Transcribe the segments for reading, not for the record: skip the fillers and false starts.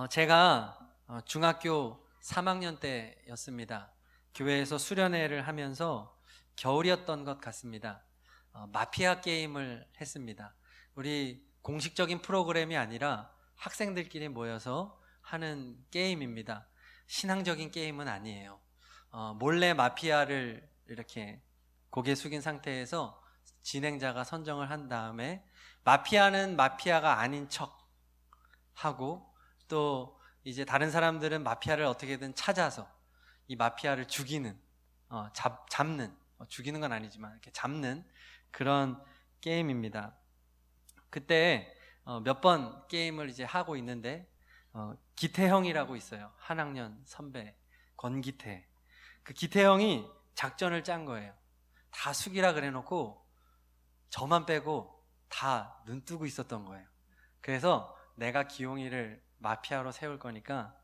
제가 중학교 3학년 때였습니다. 교회에서 수련회를 하면서 겨울이었던 것 같습니다. 마피아 게임을 했습니다. 우리 공식적인 프로그램이 아니라 학생들끼리 모여서 하는 게임입니다. 신앙적인 게임은 아니에요. 몰래 마피아를 이렇게 고개 숙인 상태에서 진행자가 선정을 한 다음에 마피아는 마피아가 아닌 척 하고, 또 이제 다른 사람들은 마피아를 어떻게든 찾아서 이 마피아를 죽이는, 잡는, 죽이는 건 아니지만 이렇게 잡는 그런 게임입니다. 그때 몇 번 게임을 이제 하고 있는데 기태형이라고 있어요. 한 학년 선배 권기태. 그 기태형이 작전을 짠 거예요. 다 숙이라 그래놓고 저만 빼고 다 눈 뜨고 있었던 거예요. 그래서 내가 기용이를 마피아로 세울 거니까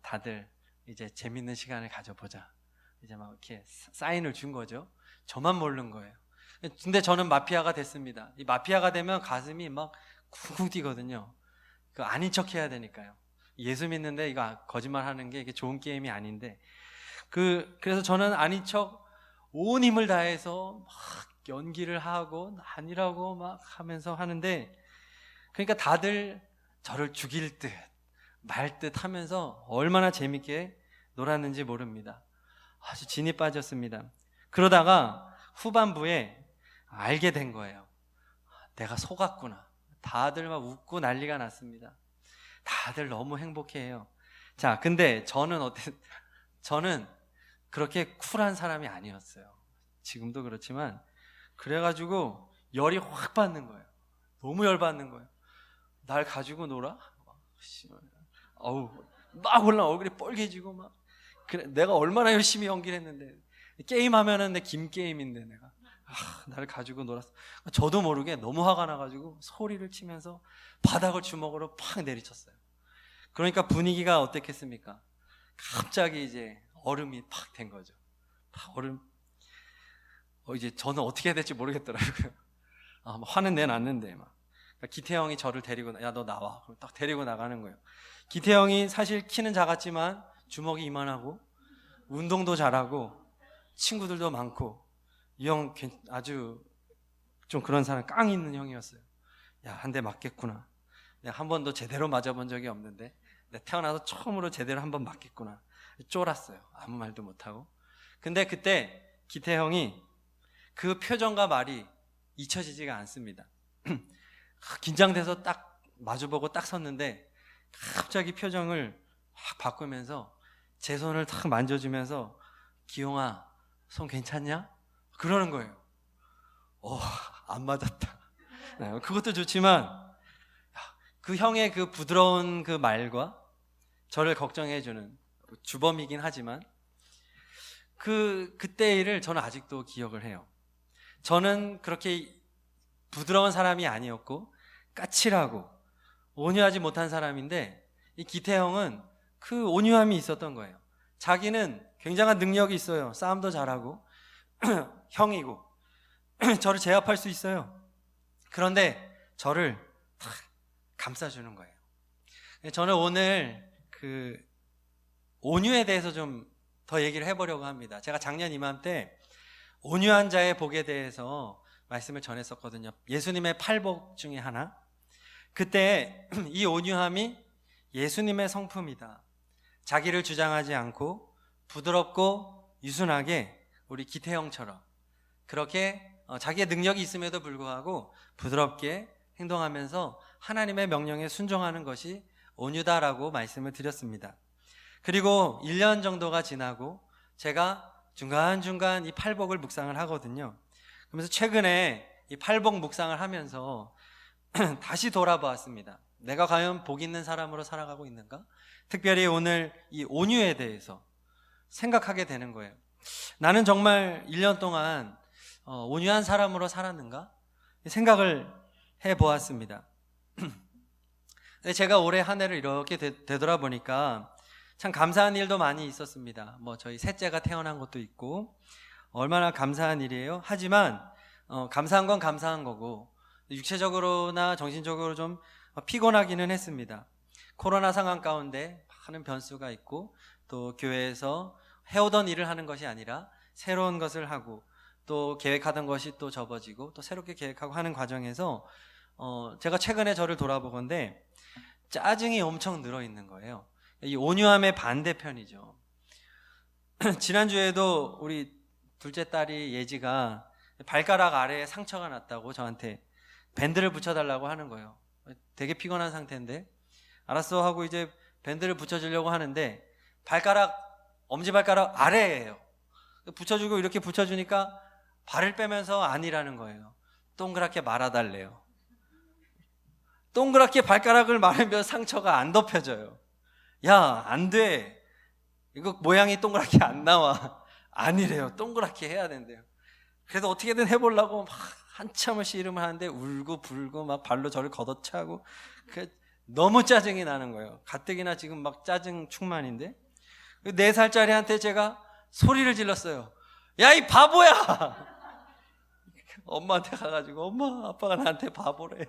다들 이제 재밌는 시간을 가져보자. 이제 막 이렇게 사인을 준 거죠. 저만 모르는 거예요. 근데 저는 마피아가 됐습니다. 이 마피아가 되면 가슴이 막 쿵쿵 뛰거든요. 그 아닌 척 해야 되니까요. 예수 믿는데 이거 거짓말 하는 게 이게 좋은 게임이 아닌데, 그래서 저는 아닌 척 온 힘을 다해서 막 연기를 하고 아니라고 막 하면서 하는데, 그러니까 다들 저를 죽일 듯 말 듯 하면서 얼마나 재밌게 놀았는지 모릅니다. 아주 진이 빠졌습니다. 그러다가 후반부에 알게 된 거예요. 내가 속았구나. 다들 막 웃고 난리가 났습니다. 다들 너무 행복해해요. 자, 근데 저는 그렇게 쿨한 사람이 아니었어요. 지금도 그렇지만, 그래가지고 열이 확 받는 거예요. 너무 열받는 거예요. 날 가지고 놀아? 어우, 막 얼굴이 빨개지고 막. 그래, 내가 얼마나 열심히 연기를 했는데, 게임하면은 내 김게임인데 내가 나를 가지고 놀았어. 저도 모르게 너무 화가 나가지고 소리를 치면서 바닥을 주먹으로 팍 내리쳤어요. 그러니까 분위기가 어땠겠습니까? 갑자기 이제 얼음이 팍 된 거죠. 얼음. 이제 저는 어떻게 해야 될지 모르겠더라고요. 화는 내놨는데 막. 그러니까 기태형이 저를 데리고, 야 너 나와. 그럼 딱 데리고 나가는 거예요. 기태형이 사실 키는 작았지만 주먹이 이만하고 운동도 잘하고 친구들도 많고, 이 형 아주 좀 그런 사람, 깡 있는 형이었어요. 야, 한 대 맞겠구나. 내가 한 번도 제대로 맞아본 적이 없는데 내가 태어나서 처음으로 제대로 한 번 맞겠구나. 쫄았어요. 아무 말도 못하고. 근데 그때 기태형이 그 표정과 말이 잊혀지지가 않습니다. 긴장돼서 딱 마주보고 딱 섰는데 갑자기 표정을 확 바꾸면서 제 손을 탁 만져주면서, 기용아 손 괜찮냐? 그러는 거예요. 안 맞았다. 그것도 좋지만 그 형의 그 부드러운 그 말과 저를 걱정해주는, 주범이긴 하지만 그때의 일을 저는 아직도 기억을 해요. 저는 그렇게 부드러운 사람이 아니었고 까칠하고 온유하지 못한 사람인데, 이 기태형은 그 온유함이 있었던 거예요. 자기는 굉장한 능력이 있어요. 싸움도 잘하고 형이고 저를 제압할 수 있어요. 그런데 저를 탁 감싸주는 거예요. 저는 오늘 그 온유에 대해서 좀 더 얘기를 해보려고 합니다. 제가 작년 이맘때 온유한 자의 복에 대해서 말씀을 전했었거든요. 예수님의 팔복 중에 하나. 그때 이 온유함이 예수님의 성품이다. 자기를 주장하지 않고 부드럽고 유순하게, 우리 기태형처럼 그렇게 자기의 능력이 있음에도 불구하고 부드럽게 행동하면서 하나님의 명령에 순종하는 것이 온유다라고 말씀을 드렸습니다. 그리고 1년 정도가 지나고 제가 중간중간 이 팔복을 묵상을 하거든요. 그러면서 최근에 이 팔복 묵상을 하면서 다시 돌아보았습니다. 내가 과연 복 있는 사람으로 살아가고 있는가? 특별히 오늘 이 온유에 대해서 생각하게 되는 거예요. 나는 정말 1년 동안 온유한 사람으로 살았는가? 생각을 해보았습니다. 제가 올해 한 해를 이렇게 되돌아보니까 참 감사한 일도 많이 있었습니다. 저희 셋째가 태어난 것도 있고 얼마나 감사한 일이에요. 하지만 감사한 건 감사한 거고 육체적으로나 정신적으로 좀 피곤하기는 했습니다. 코로나 상황 가운데 많은 변수가 있고 또 교회에서 해오던 일을 하는 것이 아니라 새로운 것을 하고 또 계획하던 것이 또 접어지고 또 새롭게 계획하고 하는 과정에서 제가 최근에 저를 돌아보건대 짜증이 엄청 늘어 있는 거예요. 이 온유함의 반대편이죠. 지난주에도 우리 둘째 딸이 예지가 발가락 아래에 상처가 났다고 저한테 밴드를 붙여달라고 하는 거예요. 되게 피곤한 상태인데 알았어 하고 이제 밴드를 붙여주려고 하는데 엄지발가락 아래예요. 붙여주고 이렇게 붙여주니까 발을 빼면서 아니라는 거예요. 동그랗게 말아달래요. 동그랗게 발가락을 말으면 상처가 안 덮여져요. 야, 안 돼. 이거 모양이 동그랗게 안 나와. 아니래요. 동그랗게 해야 된대요. 그래도 어떻게든 해보려고 막 한참을 씨름을 하는데 울고 불고 막 발로 저를 걷어차고 너무 짜증이 나는 거예요. 가뜩이나 지금 막 짜증 충만인데 4살짜리한테 제가 소리를 질렀어요. 야, 이 바보야! 엄마한테 가가지고 엄마, 아빠가 나한테 바보래.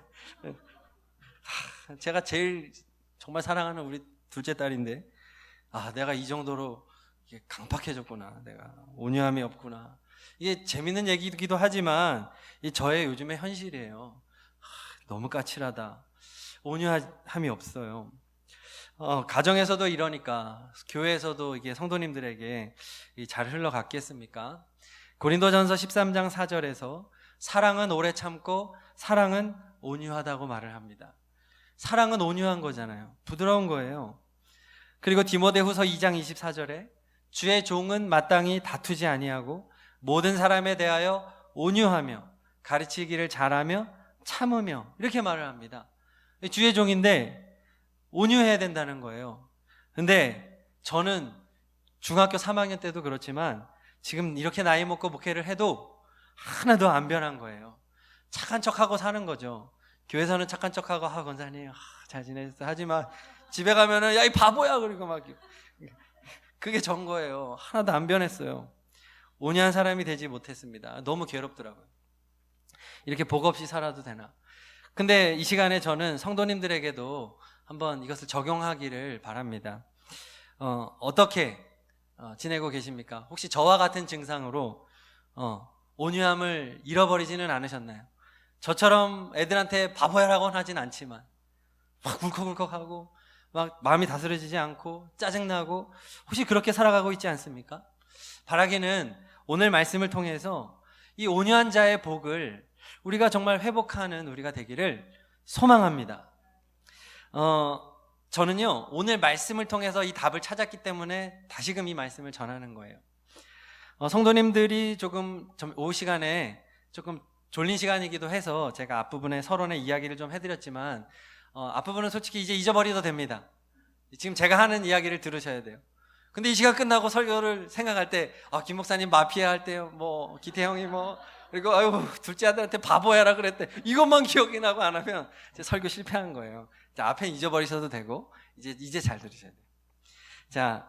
제가 제일 정말 사랑하는 우리 둘째 딸인데 내가 이 정도로 강팍해졌구나. 내가 온유함이 없구나. 이게 재밌는 얘기이기도 하지만 저의 요즘의 현실이에요. 너무 까칠하다. 온유함이 없어요. 가정에서도 이러니까 교회에서도 이게 성도님들에게 잘 흘러갔겠습니까? 고린도전서 13장 4절에서 사랑은 오래 참고 사랑은 온유하다고 말을 합니다. 사랑은 온유한 거잖아요. 부드러운 거예요. 그리고 디모데후서 2장 24절에 주의 종은 마땅히 다투지 아니하고 모든 사람에 대하여 온유하며 가르치기를 잘하며 참으며 이렇게 말을 합니다. 주의 종인데 온유해야 된다는 거예요. 근데 저는 중학교 3학년 때도 그렇지만 지금 이렇게 나이 먹고 목회를 해도 하나도 안 변한 거예요. 착한 척하고 사는 거죠. 교회에서는 착한 척하고 권사님 잘 지내셨어요 하지만 집에 가면은 야, 이 바보야 그리고 막 그게 전 거예요. 하나도 안 변했어요. 온유한 사람이 되지 못했습니다. 너무 괴롭더라고요. 이렇게 복 없이 살아도 되나. 근데 이 시간에 저는 성도님들에게도 한번 이것을 적용하기를 바랍니다. 어떻게 지내고 계십니까? 혹시 저와 같은 증상으로 온유함을 잃어버리지는 않으셨나요? 저처럼 애들한테 바보야라고는 하진 않지만 막 울컥울컥하고 막 마음이 다스려지지 않고 짜증나고 혹시 그렇게 살아가고 있지 않습니까? 바라기는 오늘 말씀을 통해서 이 온유한 자의 복을 우리가 정말 회복하는 우리가 되기를 소망합니다. 저는요 오늘 말씀을 통해서 이 답을 찾았기 때문에 다시금 이 말씀을 전하는 거예요. 성도님들이 조금 오후 시간에 조금 졸린 시간이기도 해서 제가 앞부분에 서론의 이야기를 좀 해드렸지만 앞부분은 솔직히 이제 잊어버려도 됩니다. 지금 제가 하는 이야기를 들으셔야 돼요. 근데 이 시간 끝나고 설교를 생각할 때 김 목사님 마피아 할 때 기태형이 그리고 둘째 아들한테 바보야라 그랬대 이것만 기억이 나고 안 하면 이제 설교 실패한 거예요. 자, 앞에 잊어버리셔도 되고 이제 잘 들으셔야 돼요. 자,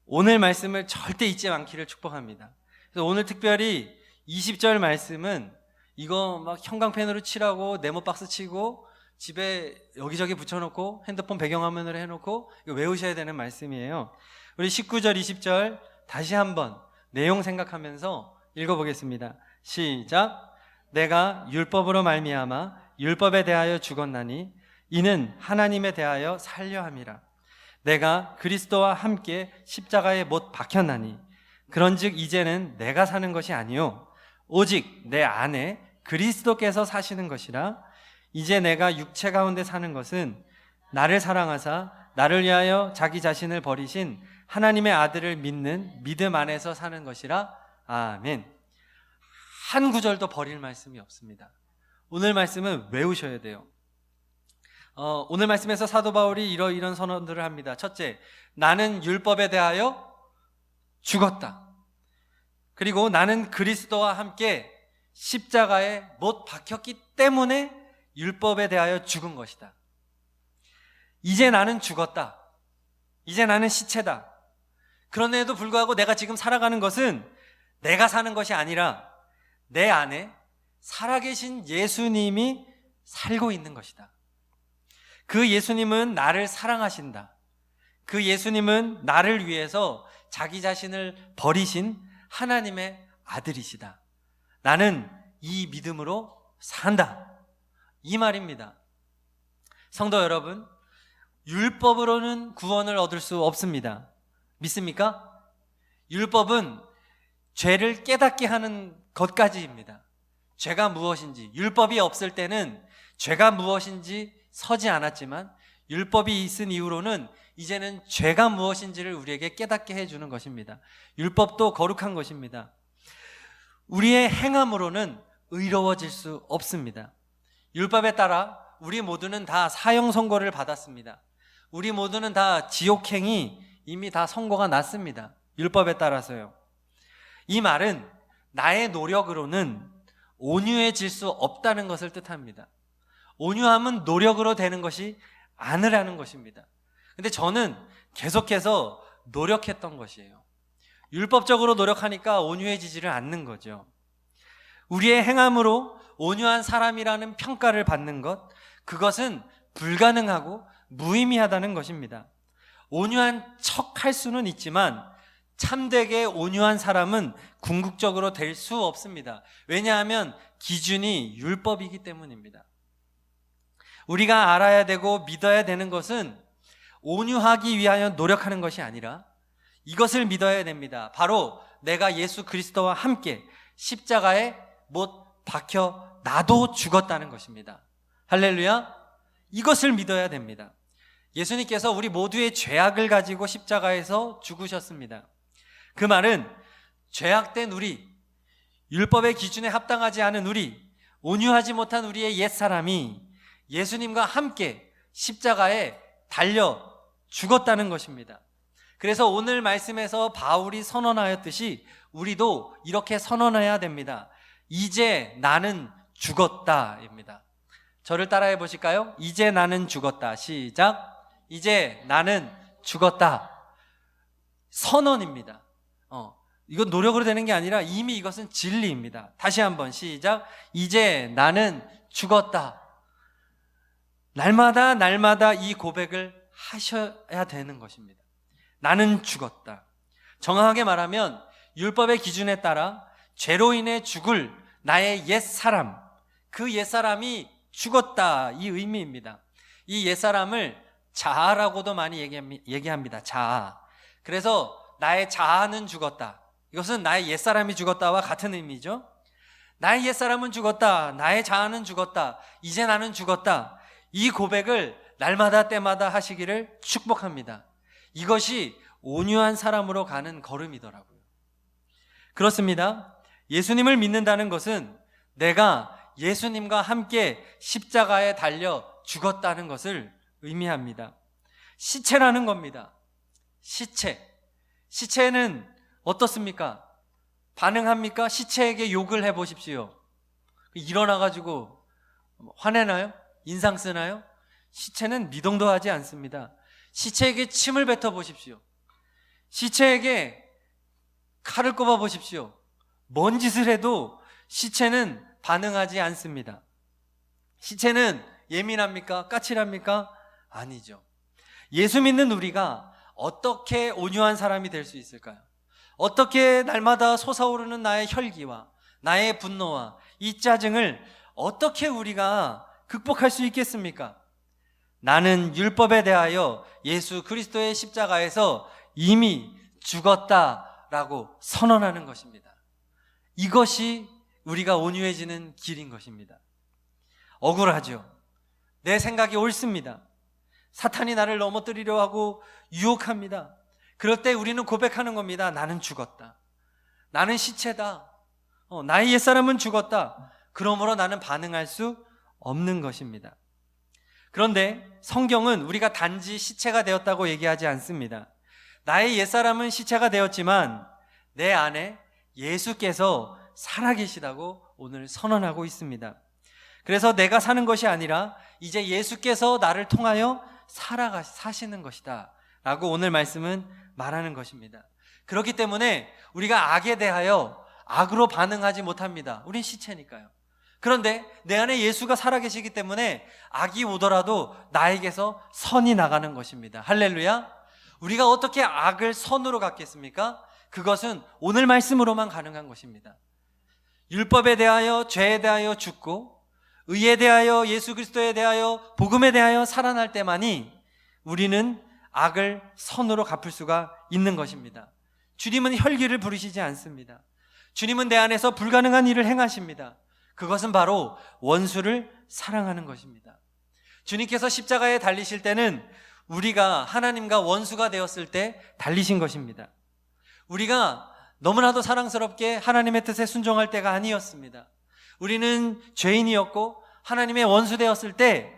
오늘 말씀을 절대 잊지 않기를 축복합니다. 그래서 오늘 특별히 20절 말씀은 이거 막 형광펜으로 칠하고 네모박스 치고 집에 여기저기 붙여놓고 핸드폰 배경화면으로 해놓고 이거 외우셔야 되는 말씀이에요. 우리 19절 20절 다시 한번 내용 생각하면서 읽어보겠습니다. 시작. 내가 율법으로 말미암아 율법에 대하여 죽었나니 이는 하나님에 대하여 살려 함이라. 내가 그리스도와 함께 십자가에 못 박혔나니 그런즉 이제는 내가 사는 것이 아니요 오직 내 안에 그리스도께서 사시는 것이라. 이제 내가 육체 가운데 사는 것은 나를 사랑하사 나를 위하여 자기 자신을 버리신 하나님의 아들을 믿는 믿음 안에서 사는 것이라. 아멘. 한 구절도 버릴 말씀이 없습니다. 오늘 말씀은 외우셔야 돼요. 오늘 말씀에서 사도 바울이 이런 선언들을 합니다. 첫째, 나는 율법에 대하여 죽었다. 그리고 나는 그리스도와 함께 십자가에 못 박혔기 때문에 율법에 대하여 죽은 것이다. 이제 나는 죽었다. 이제 나는 시체다. 그런데도 불구하고 내가 지금 살아가는 것은 내가 사는 것이 아니라 내 안에 살아계신 예수님이 살고 있는 것이다. 그 예수님은 나를 사랑하신다. 그 예수님은 나를 위해서 자기 자신을 버리신 하나님의 아들이시다. 나는 이 믿음으로 산다. 이 말입니다. 성도 여러분, 율법으로는 구원을 얻을 수 없습니다. 믿습니까? 율법은 죄를 깨닫게 하는 것까지입니다. 죄가 무엇인지, 율법이 없을 때는 죄가 무엇인지 서지 않았지만 율법이 있은 이후로는 이제는 죄가 무엇인지를 우리에게 깨닫게 해주는 것입니다. 율법도 거룩한 것입니다. 우리의 행함으로는 의로워질 수 없습니다. 율법에 따라 우리 모두는 다 사형 선고를 받았습니다. 우리 모두는 다 지옥행이 이미 다 선고가 났습니다. 율법에 따라서요. 이 말은 나의 노력으로는 온유해질 수 없다는 것을 뜻합니다. 온유함은 노력으로 되는 것이 아니라는 것입니다. 근데 저는 계속해서 노력했던 것이에요. 율법적으로 노력하니까 온유해지지를 않는 거죠. 우리의 행함으로 온유한 사람이라는 평가를 받는 것, 그것은 불가능하고 무의미하다는 것입니다. 온유한 척 할 수는 있지만 참되게 온유한 사람은 궁극적으로 될 수 없습니다. 왜냐하면 기준이 율법이기 때문입니다. 우리가 알아야 되고 믿어야 되는 것은 온유하기 위하여 노력하는 것이 아니라 이것을 믿어야 됩니다. 바로 내가 예수 그리스도와 함께 십자가에 못 박혀 나도 죽었다는 것입니다. 할렐루야. 이것을 믿어야 됩니다. 예수님께서 우리 모두의 죄악을 가지고 십자가에서 죽으셨습니다. 그 말은 죄악된 우리, 율법의 기준에 합당하지 않은 우리, 온유하지 못한 우리의 옛사람이 예수님과 함께 십자가에 달려 죽었다는 것입니다. 그래서 오늘 말씀에서 바울이 선언하였듯이 우리도 이렇게 선언해야 됩니다. 이제 나는 죽었다입니다. 저를 따라해 보실까요? 이제 나는 죽었다. 시작. 이제 나는 죽었다. 선언입니다. 이건 노력으로 되는 게 아니라 이미 이것은 진리입니다. 다시 한번 시작. 이제 나는 죽었다. 날마다 이 고백을 하셔야 되는 것입니다. 나는 죽었다. 정확하게 말하면 율법의 기준에 따라 죄로 인해 죽을 나의 옛사람, 그 옛사람이 죽었다, 이 의미입니다. 이 옛사람을 자아라고도 많이 얘기합니다. 자아. 그래서 나의 자아는 죽었다. 이것은 나의 옛사람이 죽었다와 같은 의미죠. 나의 옛사람은 죽었다. 나의 자아는 죽었다. 이제 나는 죽었다. 이 고백을 날마다 때마다 하시기를 축복합니다. 이것이 온유한 사람으로 가는 걸음이더라고요. 그렇습니다. 예수님을 믿는다는 것은 내가 예수님과 함께 십자가에 달려 죽었다는 것을 의미합니다. 시체라는 겁니다. 시체는 어떻습니까? 반응합니까? 시체에게 욕을 해보십시오. 일어나가지고 화내나요? 인상 쓰나요? 시체는 미동도 하지 않습니다. 시체에게 침을 뱉어 보십시오. 시체에게 칼을 꼽아 보십시오. 뭔 짓을 해도 시체는 반응하지 않습니다. 시체는 예민합니까? 까칠합니까? 아니죠. 예수 믿는 우리가 어떻게 온유한 사람이 될 수 있을까요? 어떻게 날마다 솟아오르는 나의 혈기와 나의 분노와 이 짜증을 어떻게 우리가 극복할 수 있겠습니까? 나는 율법에 대하여 예수 그리스도의 십자가에서 이미 죽었다라고 선언하는 것입니다. 이것이 우리가 온유해지는 길인 것입니다. 억울하죠. 내 생각이 옳습니다. 사탄이 나를 넘어뜨리려 하고 유혹합니다. 그럴 때 우리는 고백하는 겁니다. 나는 죽었다. 나는 시체다. 나의 옛사람은 죽었다. 그러므로 나는 반응할 수 없는 것입니다. 그런데 성경은 우리가 단지 시체가 되었다고 얘기하지 않습니다. 나의 옛사람은 시체가 되었지만 내 안에 예수께서 살아계시다고 오늘 선언하고 있습니다. 그래서 내가 사는 것이 아니라 이제 예수께서 나를 통하여 사시는 것이다 라고 오늘 말씀은 말하는 것입니다. 그렇기 때문에 우리가 악에 대하여 악으로 반응하지 못합니다. 우린 시체니까요. 그런데 내 안에 예수가 살아계시기 때문에 악이 오더라도 나에게서 선이 나가는 것입니다. 할렐루야. 우리가 어떻게 악을 선으로 갚겠습니까? 그것은 오늘 말씀으로만 가능한 것입니다. 율법에 대하여, 죄에 대하여 죽고 의에 대하여, 예수 그리스도에 대하여, 복음에 대하여 살아날 때만이 우리는 악을 선으로 갚을 수가 있는 것입니다. 주님은 혈기를 부리시지 않습니다. 주님은 내 안에서 불가능한 일을 행하십니다. 그것은 바로 원수를 사랑하는 것입니다. 주님께서 십자가에 달리실 때는 우리가 하나님과 원수가 되었을 때 달리신 것입니다. 우리가 너무나도 사랑스럽게 하나님의 뜻에 순종할 때가 아니었습니다. 우리는 죄인이었고 하나님의 원수 되었을 때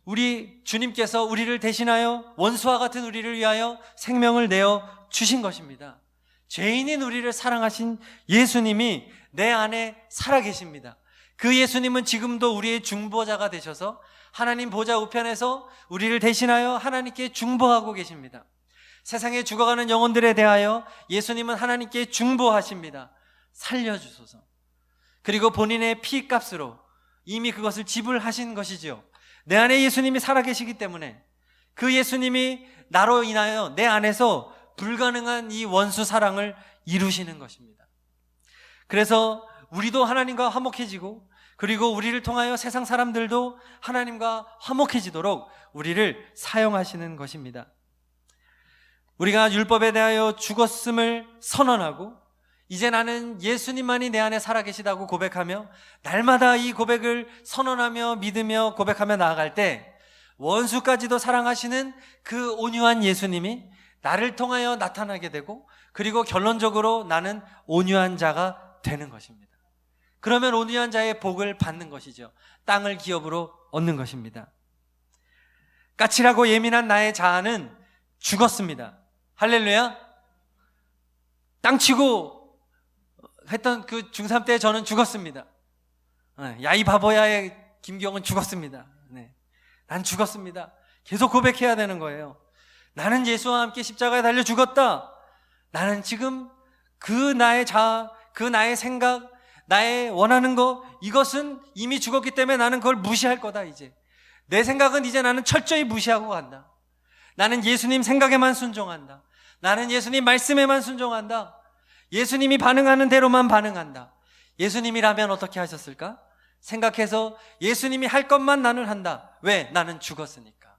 우리 주님께서 우리를 대신하여 원수와 같은 우리를 위하여 생명을 내어 주신 것입니다. 죄인인 우리를 사랑하신 예수님이 내 안에 살아계십니다. 그 예수님은 지금도 우리의 중보자가 되셔서 하나님 보좌 우편에서 우리를 대신하여 하나님께 중보하고 계십니다. 세상에 죽어가는 영혼들에 대하여 예수님은 하나님께 중보하십니다. 살려주소서. 그리고 본인의 피값으로 이미 그것을 지불하신 것이지요. 내 안에 예수님이 살아계시기 때문에 그 예수님이 나로 인하여 내 안에서 불가능한 이 원수 사랑을 이루시는 것입니다. 그래서 우리도 하나님과 화목해지고 그리고 우리를 통하여 세상 사람들도 하나님과 화목해지도록 우리를 사용하시는 것입니다. 우리가 율법에 대하여 죽었음을 선언하고 이제 나는 예수님만이 내 안에 살아계시다고 고백하며 날마다 이 고백을 선언하며 믿으며 고백하며 나아갈 때 원수까지도 사랑하시는 그 온유한 예수님이 나를 통하여 나타나게 되고 그리고 결론적으로 나는 온유한 자가 되는 것입니다. 그러면 온유한 자의 복을 받는 것이죠. 땅을 기업으로 얻는 것입니다. 까칠하고 예민한 나의 자아는 죽었습니다. 할렐루야. 땅치고 했던 그 중3 때 저는 죽었습니다. 야 이 바보야의 김경은 죽었습니다. 네. 난 죽었습니다. 계속 고백해야 되는 거예요. 나는 예수와 함께 십자가에 달려 죽었다. 나는 지금 그 나의 자아, 그 나의 생각, 나의 원하는 거, 이것은 이미 죽었기 때문에 나는 그걸 무시할 거다. 이제 내 생각은 이제 나는 철저히 무시하고 간다. 나는 예수님 생각에만 순종한다. 나는 예수님 말씀에만 순종한다. 예수님이 반응하는 대로만 반응한다. 예수님이라면 어떻게 하셨을까? 생각해서 예수님이 할 것만 나는 한다. 왜? 나는 죽었으니까.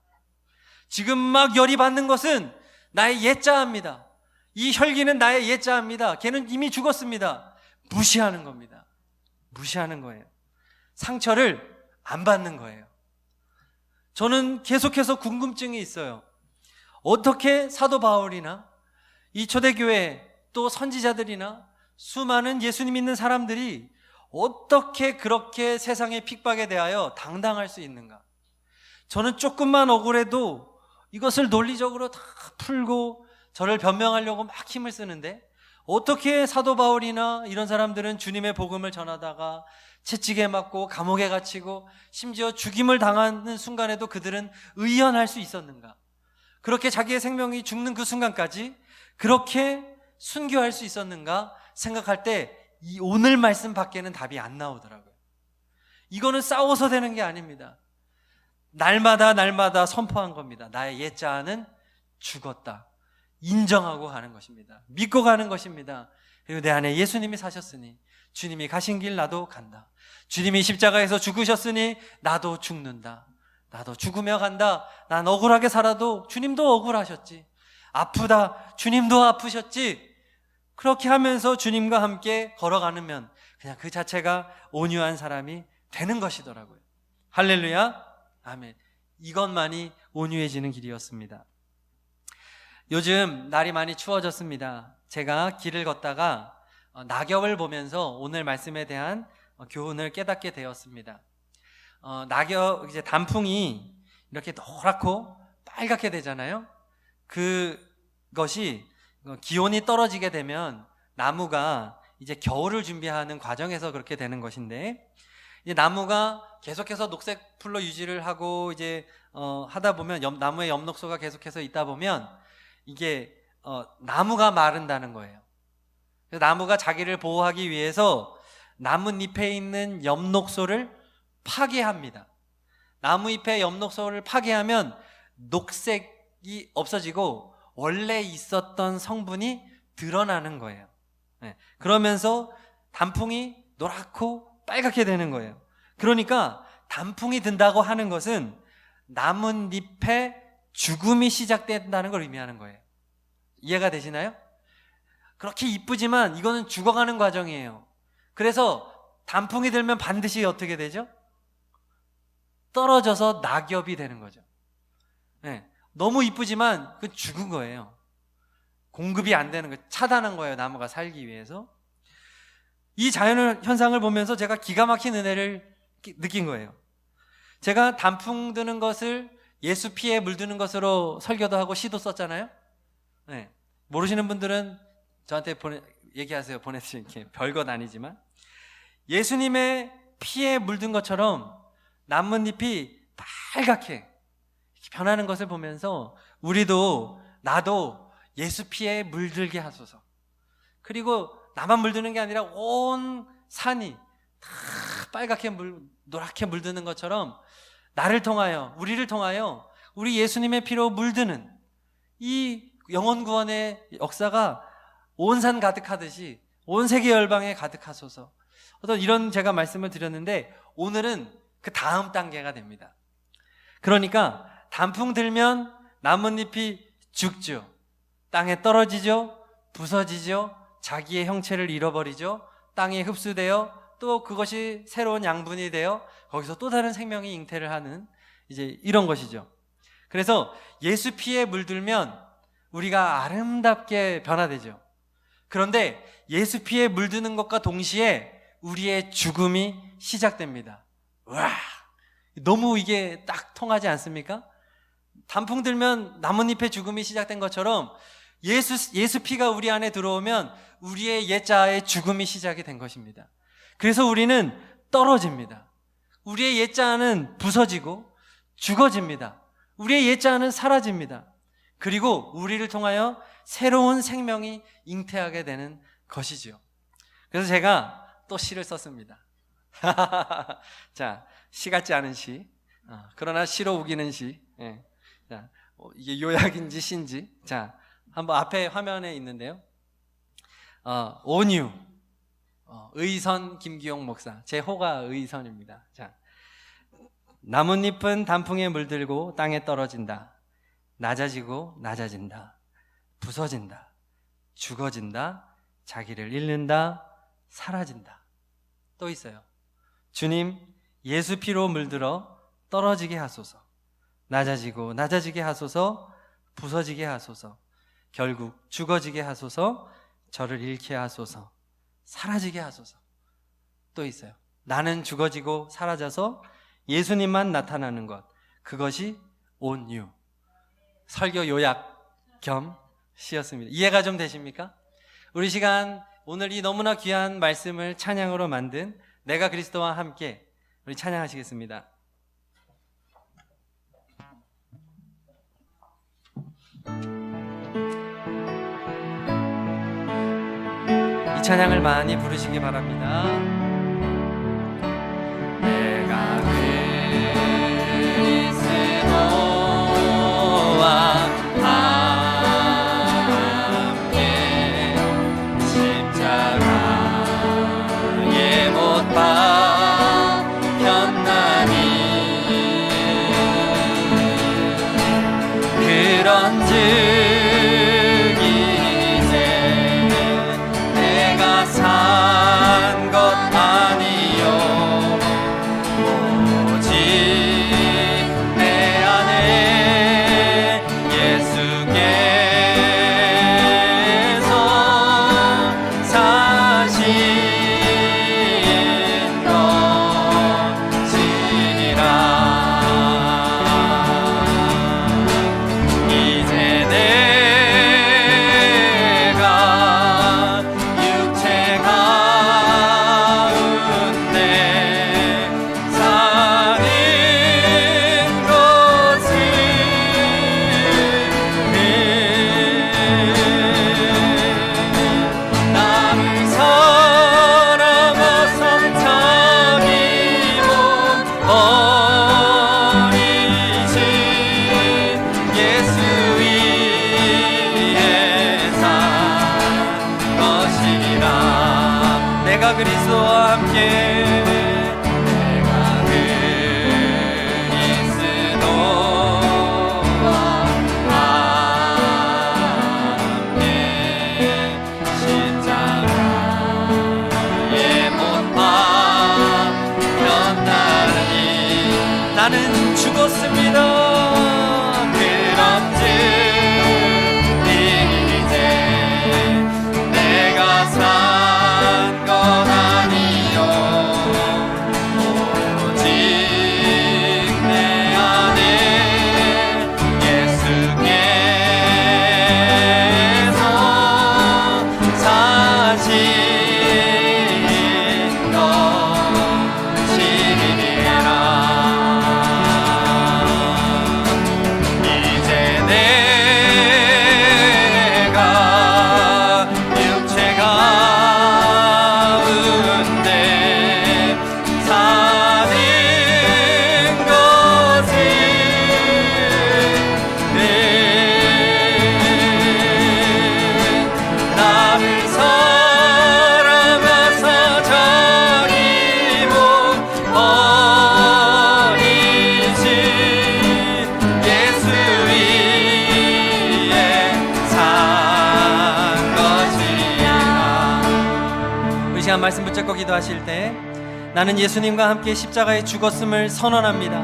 지금 막 열이 받는 것은 나의 옛자아입니다. 이 혈기는 나의 옛자아입니다. 걔는 이미 죽었습니다. 무시하는 겁니다. 무시하는 거예요. 상처를 안 받는 거예요. 저는 계속해서 궁금증이 있어요. 어떻게 사도 바울이나 이 초대교회 또 선지자들이나 수많은 예수님 믿는 사람들이 어떻게 그렇게 세상의 핍박에 대하여 당당할 수 있는가? 저는 조금만 억울해도 이것을 논리적으로 다 풀고 저를 변명하려고 막 힘을 쓰는데 어떻게 사도 바울이나 이런 사람들은 주님의 복음을 전하다가 채찍에 맞고 감옥에 갇히고 심지어 죽임을 당하는 순간에도 그들은 의연할 수 있었는가? 그렇게 자기의 생명이 죽는 그 순간까지 그렇게 순교할 수 있었는가 생각할 때 이 오늘 말씀 밖에는 답이 안 나오더라고요. 이거는 싸워서 되는 게 아닙니다. 날마다 선포한 겁니다. 나의 옛자아는 죽었다. 인정하고 가는 것입니다. 믿고 가는 것입니다. 그리고 내 안에 예수님이 사셨으니 주님이 가신 길 나도 간다. 주님이 십자가에서 죽으셨으니 나도 죽는다. 나도 죽으며 간다. 난 억울하게 살아도 주님도 억울하셨지. 아프다. 주님도 아프셨지. 그렇게 하면서 주님과 함께 걸어가면 그냥 그 자체가 온유한 사람이 되는 것이더라고요. 할렐루야. 아멘. 이것만이 온유해지는 길이었습니다. 요즘 날이 많이 추워졌습니다. 제가 길을 걷다가 낙엽을 보면서 오늘 말씀에 대한 교훈을 깨닫게 되었습니다. 낙엽, 이제 단풍이 이렇게 노랗고 빨갛게 되잖아요. 그것이 기온이 떨어지게 되면 나무가 이제 겨울을 준비하는 과정에서 그렇게 되는 것인데, 이제 나무가 계속해서 녹색 풀로 유지를 하고 이제 하다 보면 나무의 엽록소가 계속해서 있다 보면 이게 나무가 마른다는 거예요. 그래서 나무가 자기를 보호하기 위해서 나뭇잎에 있는 엽록소를 파괴합니다. 나무잎의 엽록소를 파괴하면 녹색이 없어지고 원래 있었던 성분이 드러나는 거예요. 그러면서 단풍이 노랗고 빨갛게 되는 거예요. 그러니까 단풍이 든다고 하는 것은 나뭇잎의 죽음이 시작된다는 걸 의미하는 거예요. 이해가 되시나요? 그렇게 이쁘지만 이거는 죽어가는 과정이에요. 그래서 단풍이 들면 반드시 어떻게 되죠? 떨어져서 낙엽이 되는 거죠. 너무 이쁘지만 그 죽은 거예요. 공급이 안 되는 거예요. 차단한 거예요. 나무가 살기 위해서. 이 자연 현상을 보면서 제가 기가 막힌 은혜를 느낀 거예요. 제가 단풍 드는 것을 예수 피에 물드는 것으로 설교도 하고 시도 썼잖아요. 모르시는 분들은 저한테 얘기하세요. 보내드릴게요. 별것 아니지만 예수님의 피에 물든 것처럼 나뭇잎이 빨갛게 변하는 것을 보면서 우리도 나도 예수 피에 물들게 하소서. 그리고 나만 물드는 게 아니라 온 산이 다 빨갛게 노랗게 물드는 것처럼 나를 통하여, 우리를 통하여 우리 예수님의 피로 물드는 이 영혼 구원의 역사가 온 산 가득하듯이 온 세계 열방에 가득하소서. 어떤 이런 제가 말씀을 드렸는데 오늘은 그 다음 단계가 됩니다. 그러니까 단풍 들면 나뭇잎이 죽죠. 땅에 떨어지죠. 부서지죠. 자기의 형체를 잃어버리죠. 땅에 흡수되어 또 그것이 새로운 양분이 되어 거기서 또 다른 생명이 잉태를 하는 이제 이런 것이죠. 그래서 예수 피에 물들면 우리가 아름답게 변화되죠. 그런데 예수 피에 물드는 것과 동시에 우리의 죽음이 시작됩니다. 와, 너무 이게 딱 통하지 않습니까? 단풍 들면 나뭇잎의 죽음이 시작된 것처럼 예수 피가 우리 안에 들어오면 우리의 옛자의 죽음이 시작이 된 것입니다. 그래서 우리는 떨어집니다. 우리의 옛자는 부서지고 죽어집니다. 우리의 옛자는 사라집니다. 그리고 우리를 통하여 새로운 생명이 잉태하게 되는 것이죠. 그래서 제가 또 시를 썼습니다. 자, 시 같지 않은 시, 그러나 시로 우기는 시. 자, 이게 요약인지 시인지. 자, 한번 앞에 화면에 있는데요. 온유, 의선 김기용 목사. 제 호가 의선입니다. 자, 나뭇잎은 단풍에 물들고 땅에 떨어진다. 낮아지고 낮아진다. 부서진다. 죽어진다. 자기를 잃는다. 사라진다. 또 있어요. 주님, 예수 피로 물들어 떨어지게 하소서. 낮아지고 낮아지게 하소서. 부서지게 하소서. 결국 죽어지게 하소서. 저를 잃게 하소서. 사라지게 하소서. 또 있어요. 나는 죽어지고 사라져서 예수님만 나타나는 것, 그것이 온유. 설교 요약 겸 시였습니다. 이해가 좀 되십니까? 우리 시간 오늘 이 너무나 귀한 말씀을 찬양으로 만든 내가 그리스도와 함께 우리 찬양하시겠습니다. 이 찬양을 많이 부르시기 바랍니다. 내가 그리스도와 함께 십자가에 못 박혔나니 그런즉 산 것 아니요 오직 내 안에 예수께서 사신 것이니라. 이제 내가 그리스도와 함께 나는 죽었습니다. 그런즉 이제 내가 산 건 아니요 오직 내 안에 예수께서 사신 것이니라. 말씀 붙잡고 기도하실 때 나는 예수님과 함께 십자가에 죽었음을 선언합니다.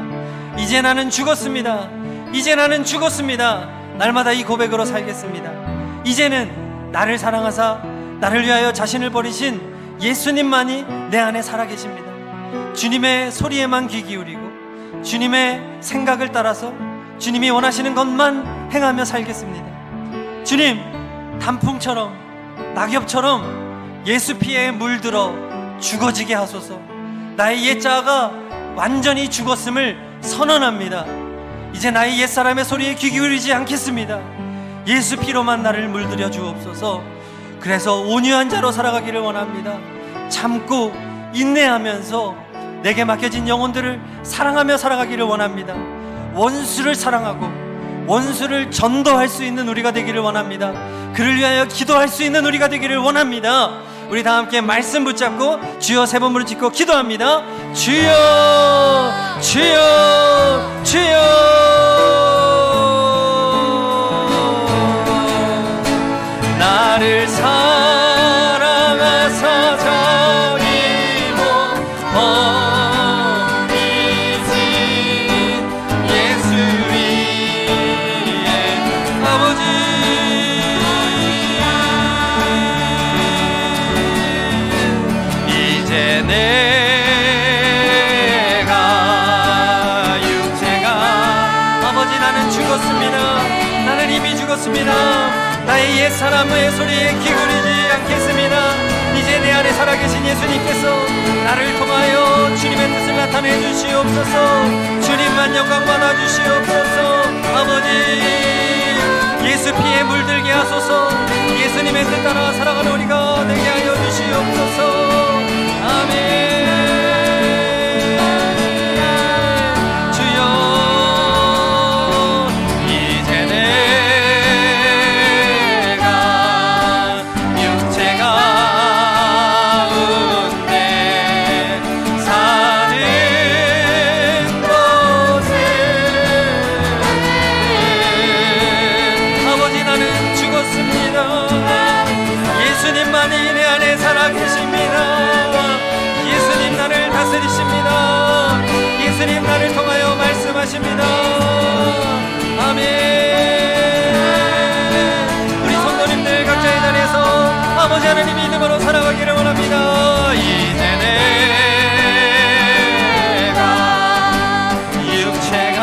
이제 나는 죽었습니다. 이제 나는 죽었습니다. 날마다 이 고백으로 살겠습니다. 이제는 나를 사랑하사 나를 위하여 자신을 버리신 예수님만이 내 안에 살아계십니다. 주님의 소리에만 귀 기울이고 주님의 생각을 따라서 주님이 원하시는 것만 행하며 살겠습니다. 주님, 단풍처럼 낙엽처럼 예수 피에 물들어 죽어지게 하소서. 나의 옛자아가 완전히 죽었음을 선언합니다. 이제 나의 옛사람의 소리에 귀 기울이지 않겠습니다. 예수 피로만 나를 물들여 주옵소서. 그래서 온유한 자로 살아가기를 원합니다. 참고 인내하면서 내게 맡겨진 영혼들을 사랑하며 살아가기를 원합니다. 원수를 사랑하고 원수를 전도할 수 있는 우리가 되기를 원합니다. 그를 위하여 기도할 수 있는 우리가 되기를 원합니다. 우리 다 함께 말씀 붙잡고 주여 세 번 부르짖고 기도합니다. 주여 주여 주여. 나를 사랑하사 자기 몸 버리신 예수 위에 아버지, 이제 내가 육체가 아버지 나는 죽었습니다. 나는 이미 죽었습니다. 나의 옛사람의 소리에 기울이지 않겠습니다. 이제 내 안에 살아계신 예수님께서 나를 통하여 주님의 뜻을 나타내 주시옵소서. 주님만 영광 받아 주시옵소서. 아버지, 예수 피에 물들게 하소서. 예수님의 뜻 따라 살아가는 우리가 되게 하여 주시옵소서. 아멘. 예수님만이 내 안에 살아계십니다. 예수님 나를 다스리십니다. 예수님 나를 통하여 말씀하십니다. 아멘. 우리 성도님들 각자의 자리에서 아버지 하나님 믿음으로 살아가기를 원합니다. 이제 내가 육체가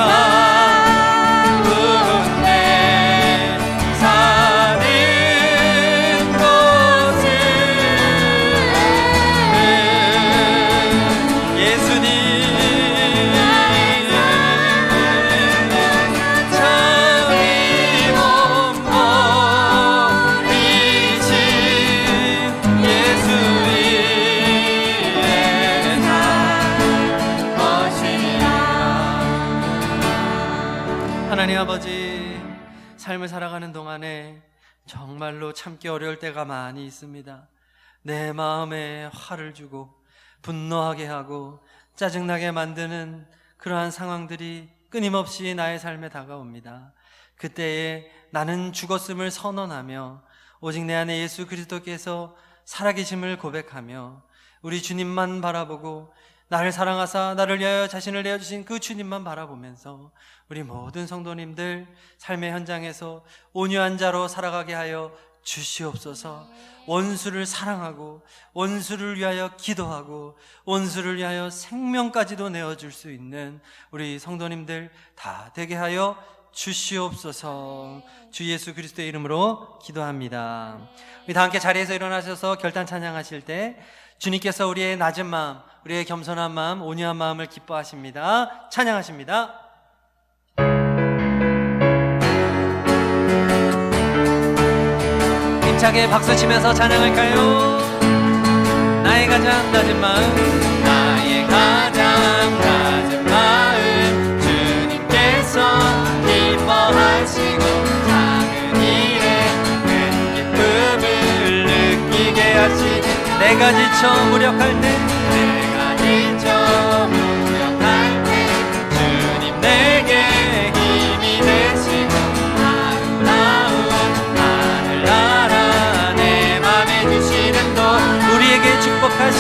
하나님 아버지, 삶을 살아가는 동안에 정말로 참기 어려울 때가 많이 있습니다. 내 마음에 화를 주고 분노하게 하고 짜증나게 만드는 그러한 상황들이 끊임없이 나의 삶에 다가옵니다. 그때에 나는 죽었음을 선언하며 오직 내 안에 예수 그리스도께서 살아계심을 고백하며 우리 주님만 바라보고 나를 사랑하사 나를 위하여 자신을 내어주신 그 주님만 바라보면서 우리 모든 성도님들 삶의 현장에서 온유한 자로 살아가게 하여 주시옵소서. 원수를 사랑하고 원수를 위하여 기도하고 원수를 위하여 생명까지도 내어줄 수 있는 우리 성도님들 다 되게 하여 주시옵소서. 주 예수 그리스도의 이름으로 기도합니다. 우리 다 함께 자리에서 일어나셔서 결단 찬양하실 때 주님께서 우리의 낮은 마음, 우리의 겸손한 마음, 온유한 마음을 기뻐하십니다. 찬양하십니다. 힘차게 박수치면서 찬양할까요? 나의 가장 낮은 마음, 나의 가장 낮은 마음, 주님께서 기뻐하시고 작은 일에 큰 기쁨을 느끼게 하시니 내가 지쳐 무력할 때, 내가 지쳐 무력할 때 주님 내게 힘이 되시고 아름다운 하늘나라 내 맘에 주시는 것, 우리에게 축복하신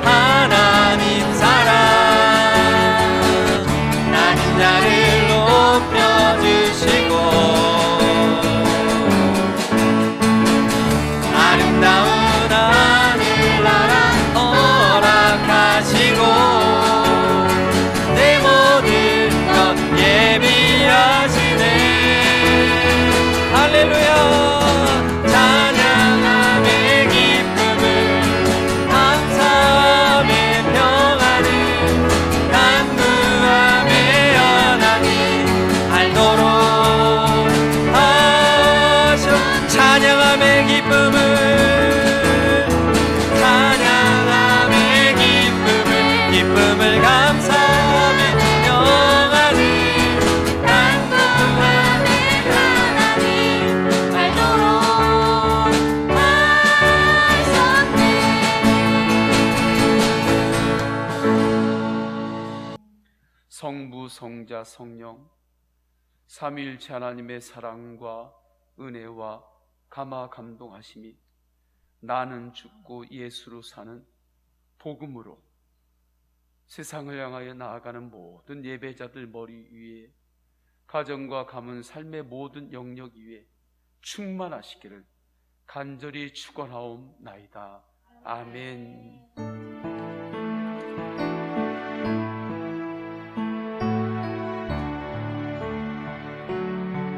하나님 사랑, 낮은 자를 높여주시고 아름다운 하늘나라 허락하시고 내 모든 것 예비하시네. 할렐루야. 찬양함의 기쁨을 감사함의 평안을 간구함의 연합이 알도록 하셔. 찬양함의 기쁨을 기쁨을 감사함의 평안을 간구함의 하나님 알도록 하셨네. 성부, 성자, 성령 삼위일체 하나님의 사랑과 은혜와 감화 감동하심이 나는 죽고 예수로 사는 복음으로 세상을 향하여 나아가는 모든 예배자들 머리 위에, 가정과 가문 삶의 모든 영역 위에 충만하시기를 간절히 축원하옵나이다. 아멘.